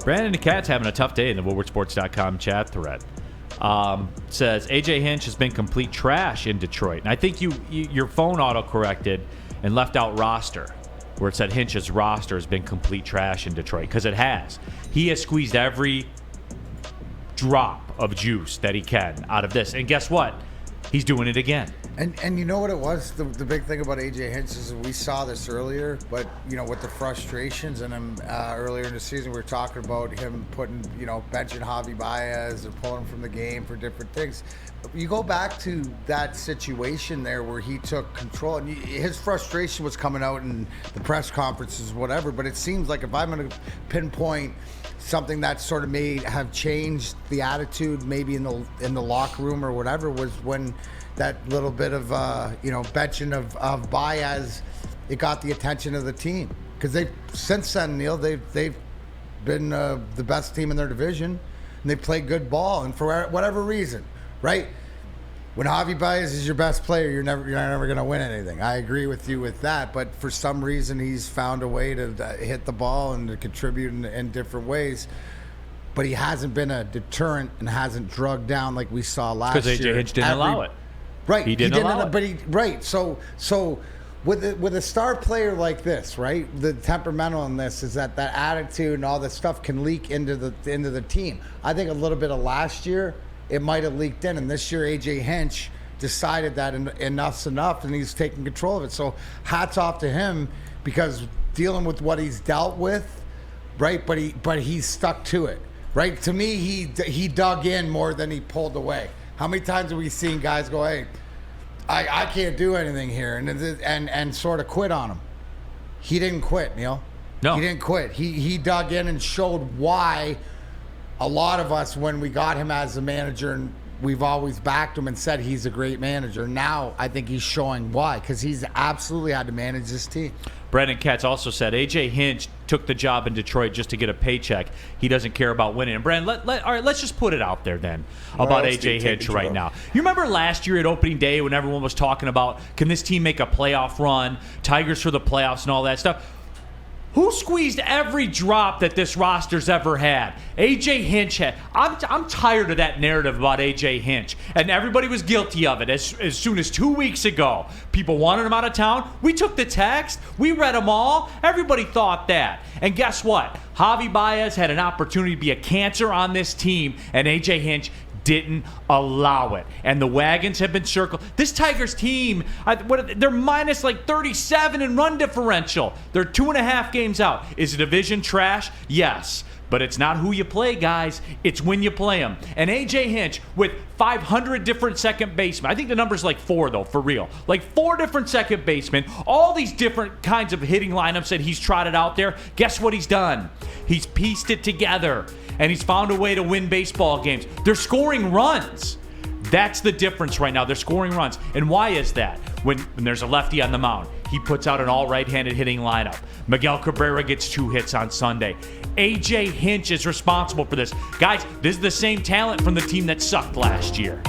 Brandon the Cat's having a tough day in the WoodwardSports.com chat thread. Says AJ Hinch has been complete trash in Detroit. And I think your phone auto-corrected and left out roster, where it said Hinch's roster has been complete trash in Detroit, because it has. He has squeezed every drop of juice that he can out of this. And guess what? He's doing it again. And you know what it was? The big thing about AJ Hinch is we saw this earlier, but, with the frustrations and him earlier in the season, we were talking about him putting, benching Javi Baez or pulling him from the game for different things. You go back to that situation there where he took control, and his frustration was coming out in the press conferences, whatever, but it seems like if I'm going to pinpoint something that sort of may have changed the attitude maybe in the locker room or whatever, was when that little bit of benching of Baez, it got the attention of the team, because since then, Neil, they've been the best team in their division, and they play good ball, and for whatever reason, right? When Javi Baez is your best player, you're never going to win anything. I agree with you with that, but for some reason, he's found a way to hit the ball and to contribute in different ways. But he hasn't been a deterrent and hasn't drugged down like we saw last year. Because AJ Hinch didn't allow it. Right, he didn't allow it. But right. So with a star player like this, right, the temperamental in this is that attitude and all this stuff can leak into the team. I think a little bit of last year, it might have leaked in, and this year AJ Hinch decided that enough's enough, and he's taking control of it. So hats off to him, because dealing with what he's dealt with, right? But he's stuck to it, right? To me, he dug in more than he pulled away. How many times have we seen guys go, hey, I can't do anything here, and sort of quit on him? He didn't quit, Neil. No. He didn't quit. He dug in and showed why a lot of us, when we got him as a manager, and we've always backed him and said he's a great manager. Now I think he's showing why, because he's absolutely had to manage this team. Brandon Katz also said AJ Hinch took the job in Detroit just to get a paycheck. He doesn't care about winning. And Brandon, all right, let's just put it out there then about AJ Hinch right now. You remember last year at opening day when everyone was talking about, can this team make a playoff run, Tigers for the playoffs and all that stuff? Who squeezed every drop that this roster's ever had? AJ Hinch had. I'm tired of that narrative about AJ Hinch. And everybody was guilty of it as soon as 2 weeks ago. People wanted him out of town. We took the text. We read them all. Everybody thought that. And guess what? Javi Baez had an opportunity to be a cancer on this team, and AJ Hinch didn't allow it. And the wagons have been circled. This Tigers team, they're minus like 37 in run differential. They're 2.5 games out. Is the division trash? Yes. But it's not who you play, guys. It's when you play them. And AJ Hinch, with 500 different second basemen. I think the number's like 4, though, for real. Like 4 different second basemen. All these different kinds of hitting lineups that he's trotted out there. Guess what he's done? He's pieced it together. And he's found a way to win baseball games. They're scoring runs. That's the difference right now. They're scoring runs. And why is that? When there's a lefty on the mound, he puts out an all right-handed hitting lineup. Miguel Cabrera gets 2 hits on Sunday. AJ Hinch is responsible for this. Guys, this is the same talent from the team that sucked last year.